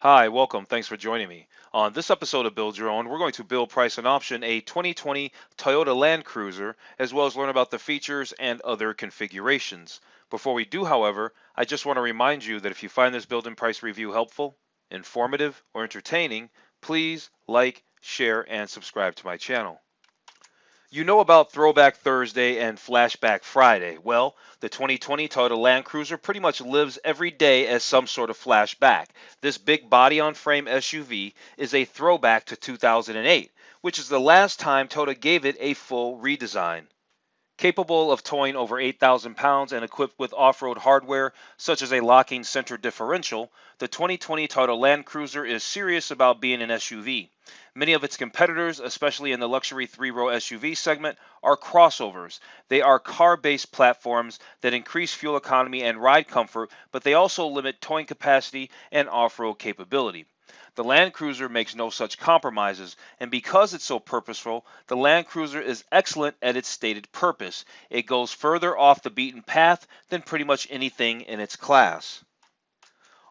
Hi, welcome. Thanks for joining me. On this episode of Build Your Own, we're going to build, price, and option a 2020 Toyota Land Cruiser, as well as learn about the features and other configurations. Before we do, however, I just want to remind you that if you find this build and price review helpful, informative, or entertaining, please like, share, and subscribe to my channel. You know about Throwback Thursday and Flashback Friday. Well, the 2020 Toyota Land Cruiser pretty much lives every day as some sort of flashback. This big body-on-frame SUV is a throwback to 2008, which is the last time Toyota gave it a full redesign. Capable of towing over 8,000 pounds and equipped with off-road hardware such as a locking center differential, the 2020 Toyota Land Cruiser is serious about being an SUV. Many of its competitors, especially in the luxury three-row SUV segment, are crossovers. They are car-based platforms that increase fuel economy and ride comfort, but they also limit towing capacity and off-road capability. The Land Cruiser makes no such compromises, and because it's so purposeful, the Land Cruiser is excellent at its stated purpose. It goes further off the beaten path than pretty much anything in its class.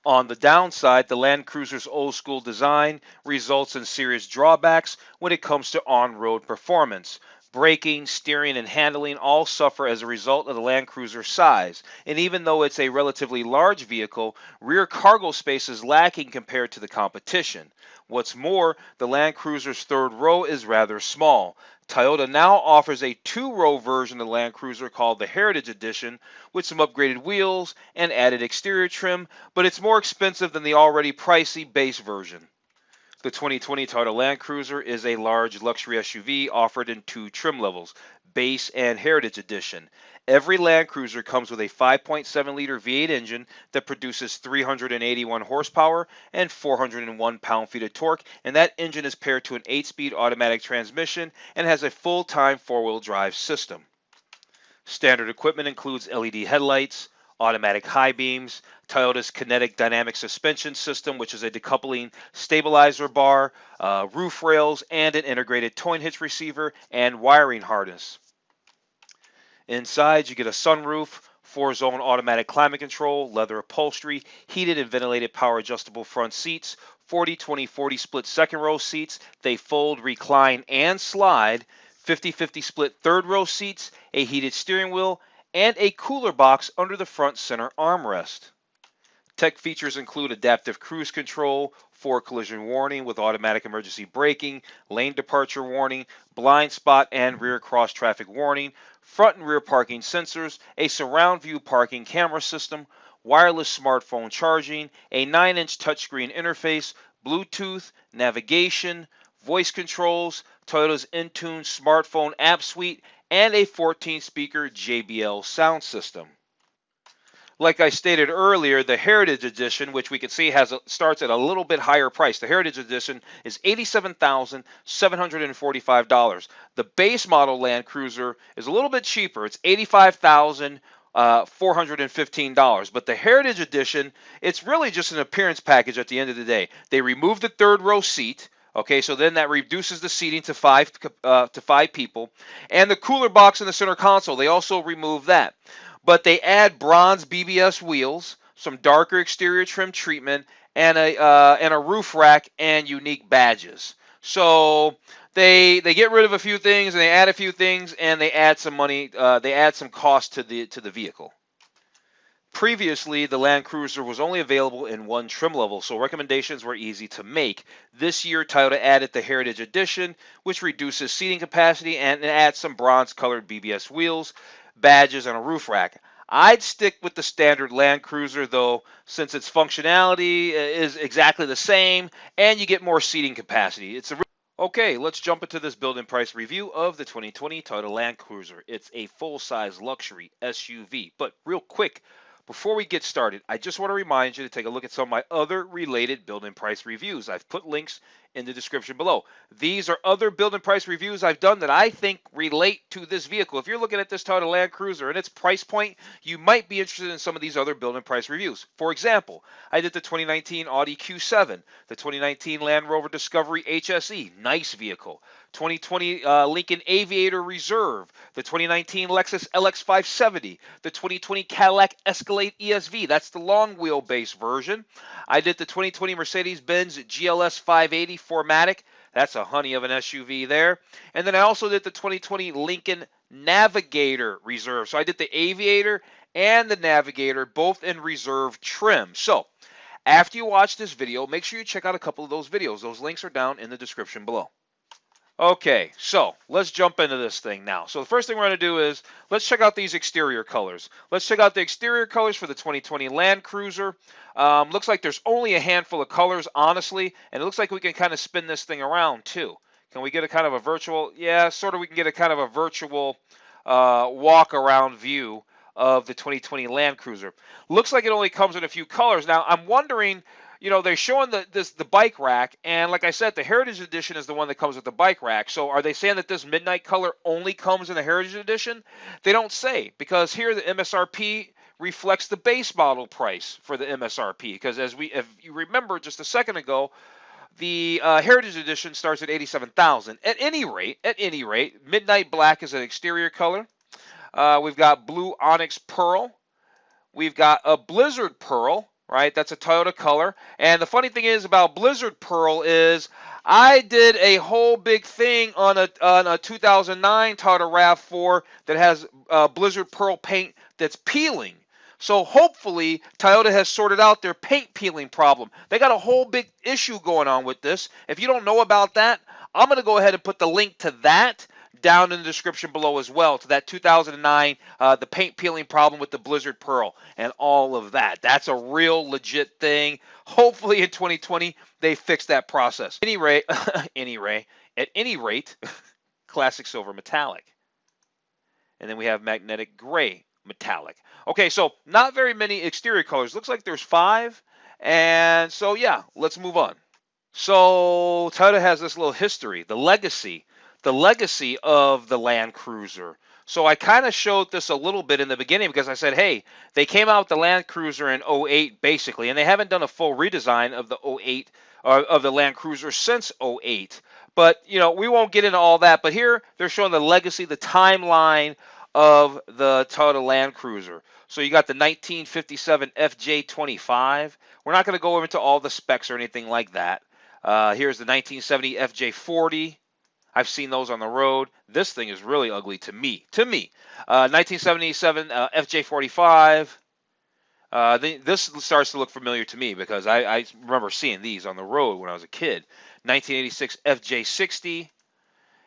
On the downside, the Land Cruiser's old school design results in serious drawbacks when it comes to on-road performance. Braking, steering, and handling all suffer as a result of the Land Cruiser's size, and even though it's a relatively large vehicle, rear cargo space is lacking compared to the competition. What's more, the Land Cruiser's third row is rather small. Toyota now offers a two-row version of the Land Cruiser called the Heritage Edition with some upgraded wheels and added exterior trim, but it's more expensive than the already pricey base version. The 2020 Toyota Land Cruiser is a large luxury SUV offered in two trim levels, Base and Heritage Edition. Every Land Cruiser comes with a 5.7-liter V8 engine that produces 381 horsepower and 401 pound-feet of torque, and that engine is paired to an 8-speed automatic transmission and has a full-time four-wheel drive system. Standard equipment includes LED headlights, automatic high beams, Toyota's kinetic dynamic suspension system, which is a decoupling stabilizer bar, roof rails, and an integrated towing hitch receiver and wiring harness. Inside, you get a sunroof, four-zone automatic climate control, leather upholstery, heated and ventilated power adjustable front seats, 40-20-40 split second row seats. They fold, recline, and slide. 50-50 split third row seats, a heated steering wheel, and a cooler box under the front center armrest. Tech features include adaptive cruise control, forward collision warning with automatic emergency braking, lane departure warning, blind spot and rear cross traffic warning, front and rear parking sensors, a surround view parking camera system, wireless smartphone charging, a 9-inch touchscreen interface, Bluetooth, navigation, voice controls, Toyota's Intune smartphone app suite, and a 14-speaker JBL sound system. Like I stated earlier, the Heritage Edition, which we can see starts at a little bit higher price. The Heritage Edition is $87,745. The base model Land Cruiser is a little bit cheaper. It's $85,415. But the Heritage Edition, it's really just an appearance package at the end of the day. They removed the third row seat. Okay, so then that reduces the seating to five people, and the cooler box in the center console. They also remove that, but they add bronze BBS wheels, some darker exterior trim treatment, and a roof rack and unique badges. So they get rid of a few things and they add a few things and they add some money. They add some cost to the vehicle. Previously, the Land Cruiser was only available in one trim level, so recommendations were easy to make. This year, Toyota added the Heritage Edition, which reduces seating capacity and adds some bronze-colored BBS wheels, badges, and a roof rack. I'd stick with the standard Land Cruiser, though, since its functionality is exactly the same, and you get more seating capacity. Okay, let's jump into this build and price review of the 2020 Toyota Land Cruiser. It's a full-size luxury SUV, but real quick, before we get started, I just want to remind you to take a look at some of my other related build and price reviews. I've put links in the description below. These are other build and price reviews I've done that I think relate to this vehicle. If you're looking at this Toyota Land Cruiser and its price point, you might be interested in some of these other build and price reviews. For example, I did the 2019 Audi Q7, the 2019 Land Rover Discovery HSE, nice vehicle, 2020 Lincoln Aviator Reserve, the 2019 Lexus LX 570, the 2020 Cadillac Escalade ESV. That's the long wheelbase version. I did the 2020 Mercedes Benz GLS 580 4MATIC. That's a honey of an SUV there. And then I also did the 2020 Lincoln Navigator Reserve. So I did the Aviator and the Navigator, both in reserve trim. So after you watch this video, make sure you check out a couple of those videos. Those links are down in the description below. Okay, so let's jump into this thing now. So the first thing we're going to do is let's check out these exterior colors. Let's check out the exterior colors for the 2020 Land Cruiser. Looks like there's only a handful of colors, honestly, and it looks like we can kind of spin this thing around too. Can we get a kind of a virtual? Yeah, sort of. We can get a kind of a virtual walk around view of the 2020 Land Cruiser. Looks like it only comes in a few colors. Now, I'm wondering, you know, they're showing the bike rack, and like I said, the Heritage Edition is the one that comes with the bike rack. So are they saying that this midnight color only comes in the Heritage Edition? They don't say, because here the MSRP reflects the base model price for the MSRP. Because if you remember just a second ago, the Heritage Edition starts at $87,000. At any rate, midnight black is an exterior color. We've got blue onyx pearl. We've got a blizzard pearl, right? That's a Toyota color. And the funny thing is about blizzard pearl is I did a whole big thing on a 2009 Toyota RAV4 that has blizzard pearl paint that's peeling. So hopefully Toyota has sorted out their paint peeling problem. They got a whole big issue going on with this. If you don't know about that, I'm going to go ahead and put the link to that down in the description below as well, to that 2009, the paint peeling problem with the blizzard pearl and all of that. That's a real legit thing. Hopefully in 2020 they fix that process. At any rate, classic silver metallic. And then we have magnetic gray metallic. Okay, so not very many exterior colors. Looks like there's 5. And so yeah, let's move on. So Toyota has this little history, the legacy of the Land Cruiser. So I kind of showed this a little bit in the beginning because I said, hey, they came out with the Land Cruiser in 08 basically, and they haven't done a full redesign of the 08 or of the Land Cruiser since 08. But, you know, we won't get into all that. But here they're showing the legacy, the timeline of the Toyota Land Cruiser. So you got the 1957 FJ25. We're not going to go into all the specs or anything like that. Here's the 1970 FJ40. I've seen those on the road. This thing is really ugly to me. 1977 FJ45. This starts to look familiar to me because I remember seeing these on the road when I was a kid. 1986 FJ60.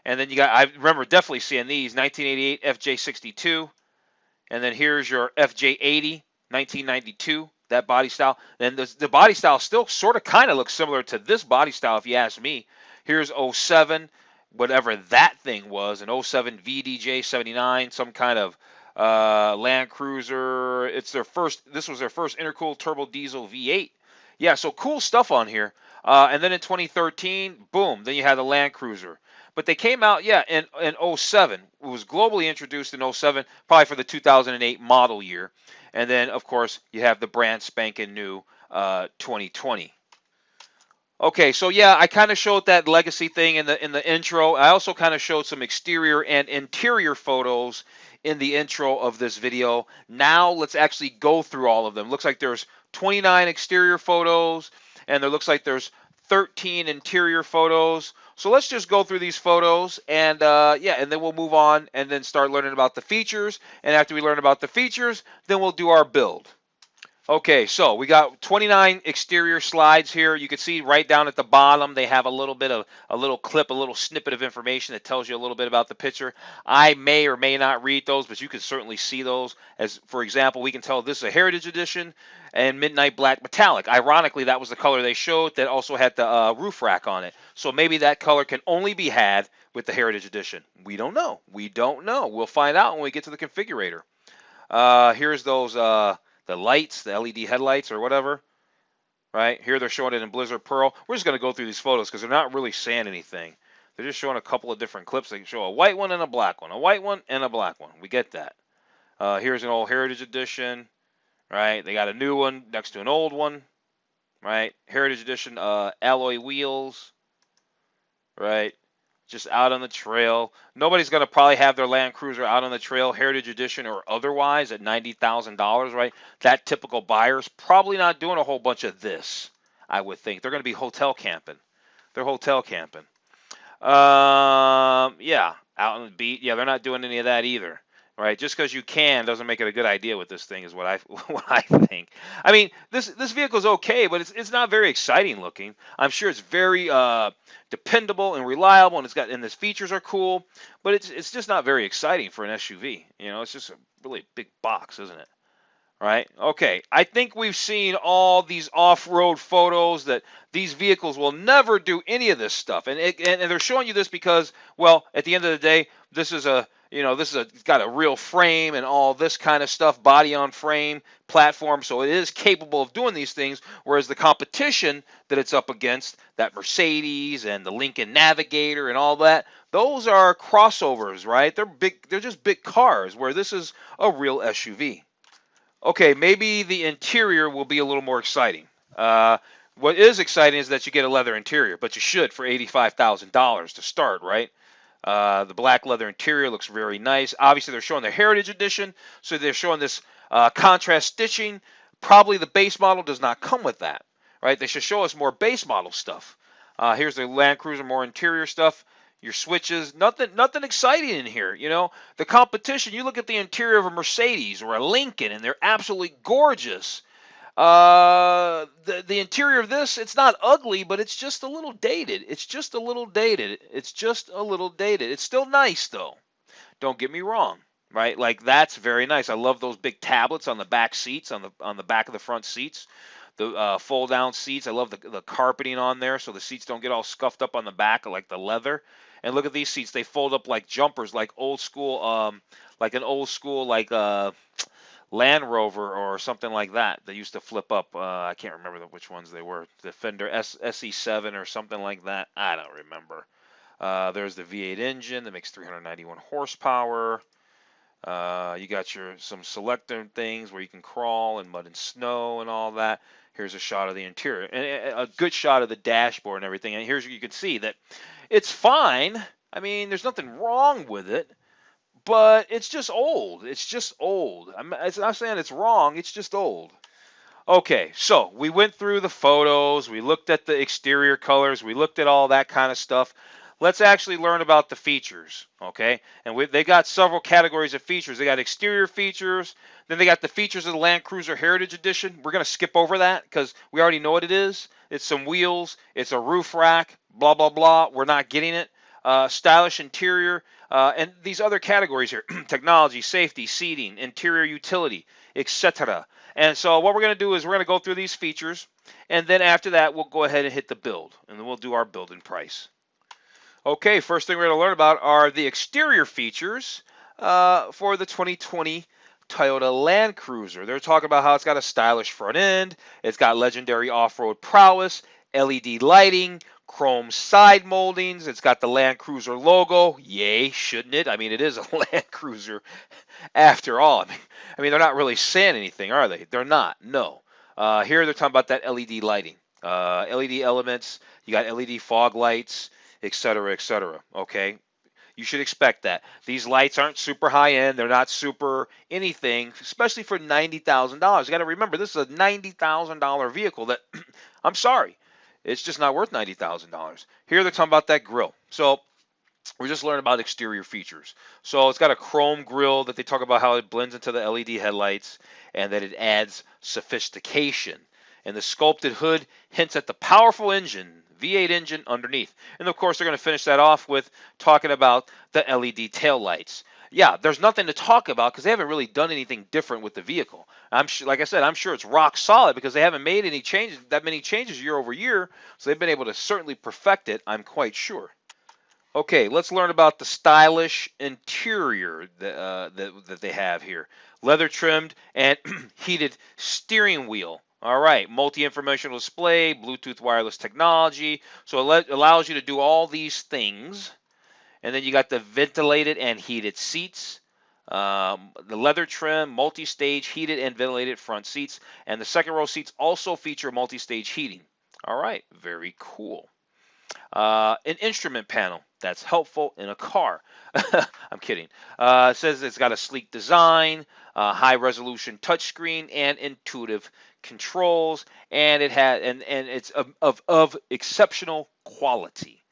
And then I remember definitely seeing these. 1988 FJ62. And then here's your FJ80, 1992. That body style. Then the body style still sort of kind of looks similar to this body style if you ask me. Here's 07. Whatever that thing was, an 07 VDJ 79, some kind of Land Cruiser. This was their first intercooled turbo diesel V8. Yeah, so cool stuff on here. And then in 2013, boom, then you had the Land Cruiser. But they came out, yeah, in 07. It was globally introduced in 07, probably for the 2008 model year. And then, of course, you have the brand spanking new 2020. Okay, so yeah, I kind of showed that legacy thing in the intro. I also kind of showed some exterior and interior photos in the intro of this video. Now let's actually go through all of them. Looks like there's 29 exterior photos, and there looks like there's 13 interior photos. So let's just go through these photos, and yeah, and then we'll move on and then start learning about the features. And after we learn about the features, then we'll do our build. Okay, so we got 29 exterior slides here. You can see right down at the bottom they have a little clip, a little snippet of information that tells you a little bit about the picture. I may or may not read those, but you can certainly see those. As for example, we can tell this is a Heritage Edition and Midnight Black Metallic. Ironically, that was the color they showed that also had the roof rack on it. So maybe that color can only be had with the Heritage Edition. We don't know. We don't know. We'll find out when we get to the configurator. Here's those the lights, the LED headlights or whatever, right? Here they're showing it in Blizzard Pearl. We're just going to go through these photos because they're not really saying anything. They're just showing a couple of different clips. They can show a white one and a black one, a white one and a black one. We get that. Here's an old Heritage Edition, right? They got a new one next to an old one, right? Heritage Edition alloy wheels, right? just out on the trail. Nobody's going to probably have their Land Cruiser out on the trail, Heritage Edition or otherwise, at $90,000, right? That typical buyer's probably not doing a whole bunch of this, I would think. They're going to be hotel camping. They're hotel camping. Yeah, out on the beat. Yeah, they're not doing any of that either, right? Just because you can doesn't make it a good idea with this thing, is what I what I think. I mean, this vehicle's okay, but it's not very exciting looking. I'm sure it's very dependable and reliable, and and its features are cool, but it's just not very exciting for an SUV. You know, it's just a really big box, isn't it? Right? Okay. I think we've seen all these off-road photos that these vehicles will never do any of this stuff, and they're showing you this because, well, at the end of the day, this is a it's got a real frame and all this kind of stuff, body on frame platform, so it is capable of doing these things. Whereas the competition that it's up against, that Mercedes and the Lincoln Navigator and all that, those are crossovers, right? They're big. They're just big cars. Where this is a real SUV. Okay, maybe the interior will be a little more exciting. What is exciting is that you get a leather interior, but you should for $85,000 to start, right? The black leather interior looks very nice. Obviously, they're showing the Heritage Edition, so they're showing this contrast stitching. Probably the base model does not come with that, right? They should show us more base model stuff. Here's the Land Cruiser, more interior stuff. Your switches, nothing exciting in here. You know, the competition. You look at the interior of a Mercedes or a Lincoln, and they're absolutely gorgeous. The interior of this, it's not ugly, but it's just a little dated. It's just a little dated. It's just a little dated. It's still nice though. Don't get me wrong, right? Like that's very nice. I love those big tablets on the back seats, on the back of the front seats. The fold down seats. I love the carpeting on there, so the seats don't get all scuffed up on the back like the leather. And look at these seats. They fold up like jumpers, like old school, like an old school Land Rover or something like that. They used to flip up. I can't remember which ones they were. The Fender SE7 or something like that. I don't remember. There's the V8 engine that makes 391 horsepower. You got some selector things where you can crawl in mud and snow and all that. Here's a shot of the interior and a good shot of the dashboard and everything. And here's you can see that it's fine. I mean, there's nothing wrong with it, but it's just old. It's just old. It's not saying it's wrong. It's just old. Okay, so we went through the photos, we looked at the exterior colors, we looked at all that kind of stuff. Let's actually learn about the features, okay? And they got several categories of features. They got exterior features, then they got the features of the Land Cruiser Heritage Edition. We're going to skip over that because we already know what it is. It's some wheels, it's a roof rack, blah, blah, blah. We're not getting it. Stylish interior, and these other categories here, technology, safety, seating, interior utility, etc. And so what we're going to do is we're going to go through these features, and then after that we'll go ahead and hit the build, and then we'll do our build and price. Okay, first thing we're going to learn about are the exterior features for the 2020 Toyota Land Cruiser. They're talking about how it's got a stylish front end, it's got legendary off-road prowess, LED lighting, chrome side moldings. It's got the Land Cruiser logo. Yay, shouldn't it? I mean, it is a Land Cruiser after all. I mean, they're not really saying anything, are they? They're not. No. Here they're talking about that LED lighting, LED elements. You got LED fog lights, etc., etc. Okay. You should expect that. These lights aren't super high end. They're not super anything, especially for $90,000. You got to remember, this is a $90,000 vehicle that, I'm sorry, it's just not worth $90,000. Here they're talking about that grille. So we're just learning about exterior features. So it's got a chrome grille that they talk about how it blends into the LED headlights and that it adds sophistication. And the sculpted hood hints at the powerful engine, V8 engine underneath. And of course, they're going to finish that off with talking about the LED taillights. Yeah, there's nothing to talk about because they haven't really done anything different with the vehicle. Like I said, I'm sure it's rock solid because they haven't made any changes, that many changes year over year. So they've been able to certainly perfect it, I'm quite sure. Okay, let's learn about the stylish interior that they have here. Leather trimmed and heated steering wheel. All right, multi-informational display, Bluetooth wireless technology. So it allows you to do all these things. And then you got the ventilated and heated seats, the leather trim, multi-stage heated and ventilated front seats, and the second row seats also feature multi-stage heating. All right, very cool. An instrument panel. that's helpful in a car. I'm kidding. It says it's got a sleek design, high resolution touchscreen, and intuitive controls, and it's of exceptional quality.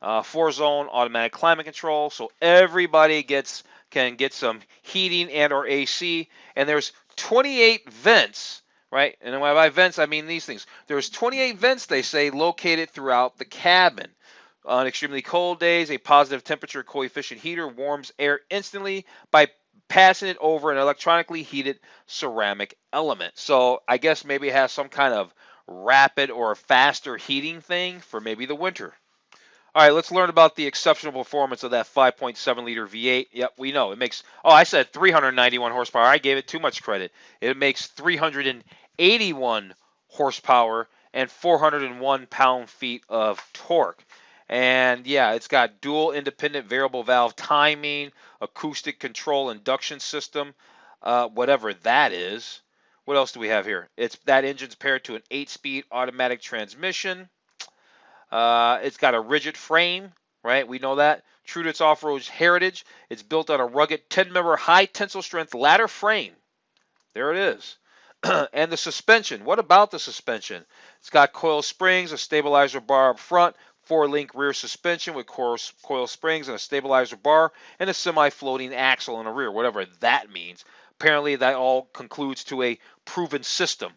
4-zone automatic climate control, so everybody can get some heating and or AC. And there's 28 vents, right? And when by vents, I mean these things. There's 28 vents, they say, located throughout the cabin. On extremely cold days, a positive temperature coefficient heater warms air instantly by passing it over an electronically heated ceramic element. So I guess maybe it has some kind of rapid or faster heating thing for maybe the winter. All right, let's learn about the exceptional performance of that 5.7 liter V8. Yep, we know it makes, oh, I said 391 horsepower. I gave it too much credit. It makes 381 horsepower and 401 pound-feet of torque. And yeah, it's got dual independent variable valve timing, acoustic control induction system, whatever that is. What else do we have here? That engine's paired to an 8-speed automatic transmission. It's got a rigid frame, right? We know that. True to its off-road heritage, it's built on a rugged 10-member high tensile strength ladder frame. There it is. And the suspension. What about the suspension? It's got coil springs, a stabilizer bar up front, 4-link rear suspension with coil springs and a stabilizer bar, and a semi-floating axle in the rear, whatever that means. Apparently, that all concludes to a proven system.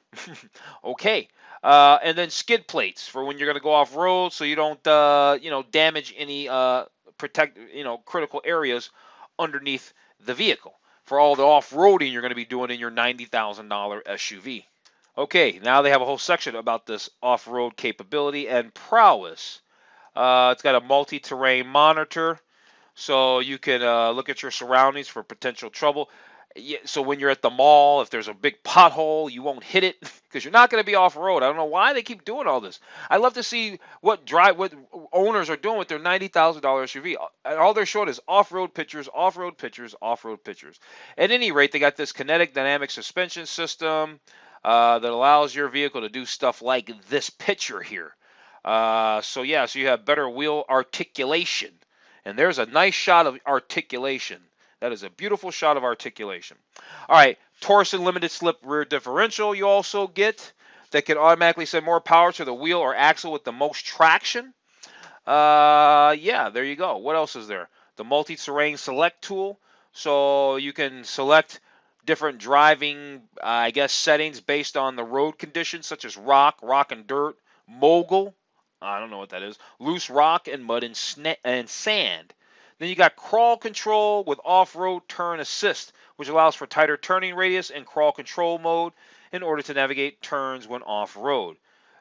Okay. And then skid plates for when you're going to go off road, so you don't, damage any critical areas underneath the vehicle for all the off-roading you're going to be doing in your $90,000 SUV. Okay, now they have a whole section about this off-road capability and prowess. It's got a multi-terrain monitor, so you can look at your surroundings for potential trouble. Yeah, so when you're at the mall, if there's a big pothole, you won't hit it because you're not going to be off road. I don't know why they keep doing all this. I love to see what owners are doing with their $90,000 SUV. All they're showing is off-road pictures, off-road pictures, off-road pictures. At any rate, they got this kinetic dynamic suspension system that allows your vehicle to do stuff like this picture here. So you have better wheel articulation. And there's a nice shot of articulation. That is a beautiful shot of articulation. All right, Torsen limited slip rear differential you also get that can automatically send more power to the wheel or axle with the most traction. There you go. What else is there? The multi-terrain select tool. So you can select different driving, settings based on the road conditions, such as rock and dirt, mogul. I don't know what that is. Loose rock and mud and sand. Then you got crawl control with off-road turn assist, which allows for tighter turning radius and crawl control mode in order to navigate turns when off-road.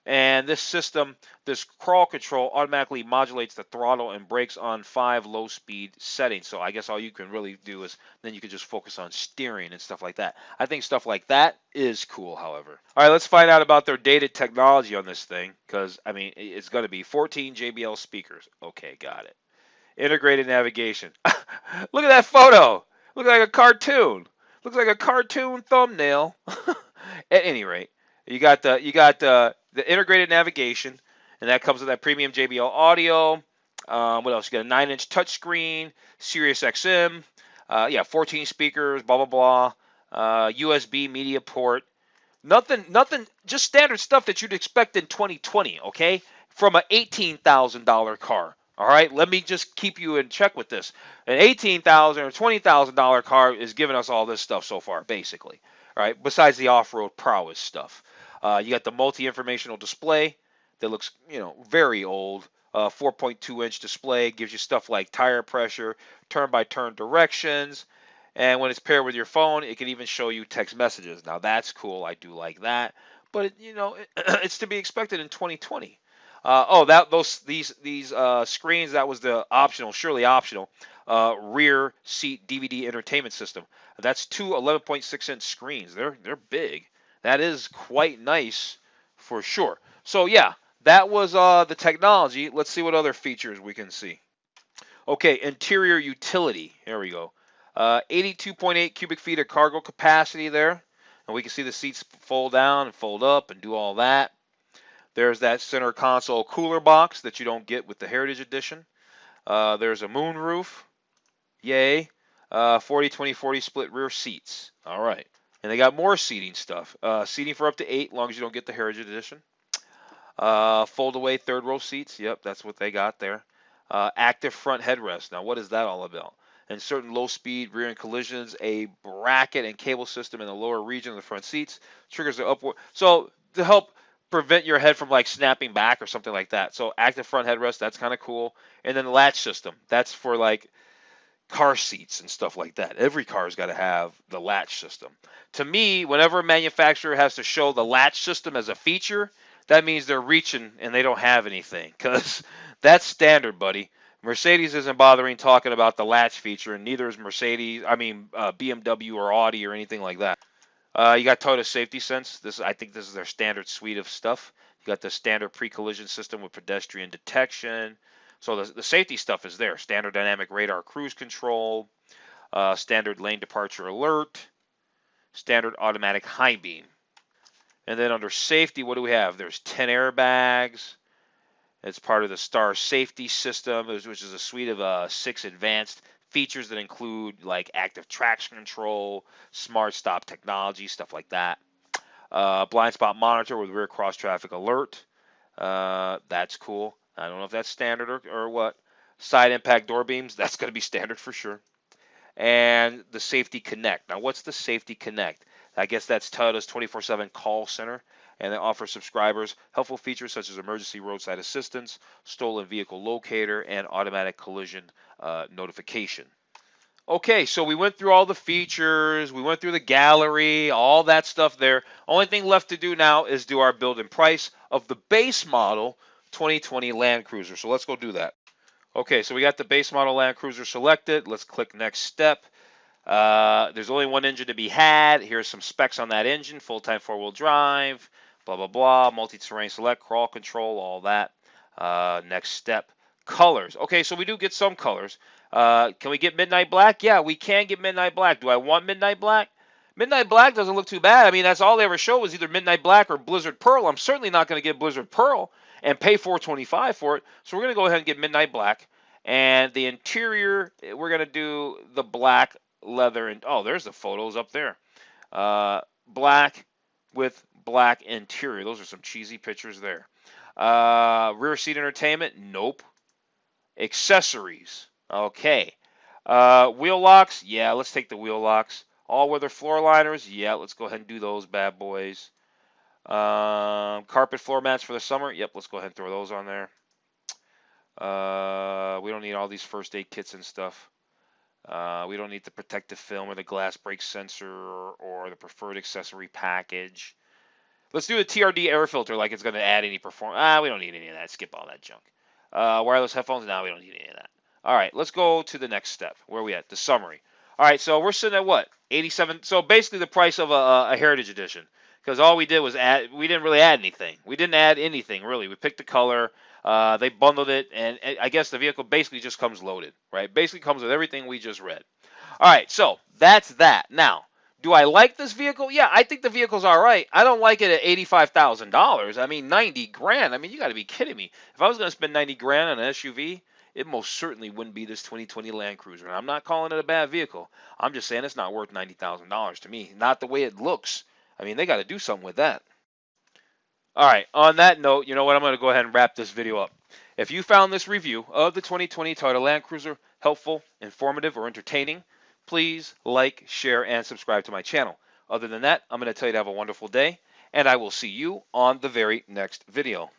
And this system, this crawl control, automatically modulates the throttle and brakes on 5 low-speed settings. So I guess all you can really do is then you can just focus on steering and stuff like that. I think stuff like that is cool, however. All right, let's find out about their data technology on this thing because, it's going to be 14 JBL speakers. Okay, got it. Integrated navigation. Look at that photo. Looks like a cartoon. Looks like a cartoon thumbnail. At any rate, you got the integrated navigation, and that comes with that premium JBL audio. What else? You got a 9-inch touchscreen, Sirius XM, 14 speakers, blah blah blah, USB media port. Nothing, just standard stuff that you'd expect in 2020. Okay, from an $18,000 car. All right, let me just keep you in check with this. An $18,000 or $20,000 car is giving us all this stuff so far, basically. All right, besides the off-road prowess stuff. You got the multi-informational display that looks, very old. 4.2-inch display gives you stuff like tire pressure, turn-by-turn directions, and when it's paired with your phone, it can even show you text messages. Now that's cool. I do like that, but it's to be expected in 2020. These screens, that was the surely optional rear seat DVD entertainment system. That's two 11.6-inch screens. They're big. That is quite nice for sure. So yeah, that was the technology. Let's see what other features we can see. Okay, interior utility. Here we go. 82.8 cubic feet of cargo capacity there, and we can see the seats fold down and fold up and do all that. There's that center console cooler box that you don't get with the Heritage Edition. There's a moonroof. Yay. 40-20-40 split rear seats. All right. And they got more seating stuff. Seating for up to 8, as long as you don't get the Heritage Edition. Fold away third row seats. Yep, that's what they got there. Active front headrest. Now, what is that all about? In certain low speed rear end collisions, a bracket and cable system in the lower region of the front seats triggers the upward. So, to help prevent your head from like snapping back or something like that. So, active front headrest, that's kind of cool. And then the latch system. That's for like car seats and stuff like that. Every car's got to have the latch system. To me, whenever a manufacturer has to show the latch system as a feature, that means they're reaching and they don't have anything, because that's standard, buddy. Mercedes isn't bothering talking about the latch feature, and neither is BMW or Audi or anything like that. You got Toyota Safety Sense. I think this is their standard suite of stuff. You got the standard pre-collision system with pedestrian detection. So the safety stuff is there. Standard dynamic radar cruise control, standard lane departure alert, standard automatic high beam. And then under safety, what do we have? There's 10 airbags. It's part of the Star Safety System, which is a suite of 6 advanced features that include like active traction control, smart stop technology, stuff like that. Blind spot monitor with rear cross traffic alert. That's cool. I don't know if that's standard or what. Side impact door beams, that's going to be standard for sure. And the Safety Connect. Now, what's the Safety Connect? I guess that's Toyota's 24/7 call center, and they offer subscribers helpful features such as emergency roadside assistance, stolen vehicle locator, and automatic collision notification. Okay, so we went through all the features, we went through the gallery, all that stuff there. Only thing left to do now is do our build and price of the base model 2020 Land Cruiser. So let's go do that. Okay, so we got the base model Land Cruiser selected. Let's click next step. There's only one engine to be had. Here's some specs on that engine: full-time four-wheel drive, blah, blah, blah, multi-terrain select, crawl control, all that. Next step, colors. Okay, so we do get some colors. Can we get midnight black? Yeah, we can get midnight black. Do I want midnight black? Midnight black doesn't look too bad. I mean, that's all they ever show was either midnight black or blizzard pearl. I'm certainly not going to get blizzard pearl and pay $425 for it. So we're going to go ahead and get midnight black. And the interior, we're going to do the black leather. And oh, there's the photos up there. Black with black interior. Those are some cheesy pictures there. Rear seat entertainment? Nope. Accessories. Okay. Wheel locks? Yeah, let's take the wheel locks. All-weather floor liners? Yeah, let's go ahead and do those bad boys. Carpet floor mats for the summer? Yep, let's go ahead and throw those on there. We don't need all these first aid kits and stuff. We don't need the protective film or the glass break sensor or the preferred accessory package. Let's do a TRD air filter like it's going to add any performance. We don't need any of that. Skip all that junk. Wireless headphones? No, we don't need any of that. All right, let's go to the next step. Where are we at? The summary. All right, so we're sitting at what? 87. So basically the price of a Heritage Edition, because all we did was add. We didn't really add anything. We didn't add anything really. We picked the color. They bundled it, and I guess the vehicle basically just comes loaded, right? Basically comes with everything we just read. All right, so that's that. Now, do I like this vehicle? Yeah, I think the vehicle's all right. I don't like it at $85,000. I mean, 90 grand. I mean, you got to be kidding me. If I was going to spend 90 grand on an SUV, it most certainly wouldn't be this 2020 Land Cruiser. And I'm not calling it a bad vehicle. I'm just saying it's not worth $90,000 to me. Not the way it looks. I mean, they got to do something with that. All right, on that note, you know what? I'm going to go ahead and wrap this video up. If you found this review of the 2020 Toyota Land Cruiser helpful, informative, or entertaining, please like, share, and subscribe to my channel. Other than that, I'm going to tell you to have a wonderful day, and I will see you on the very next video.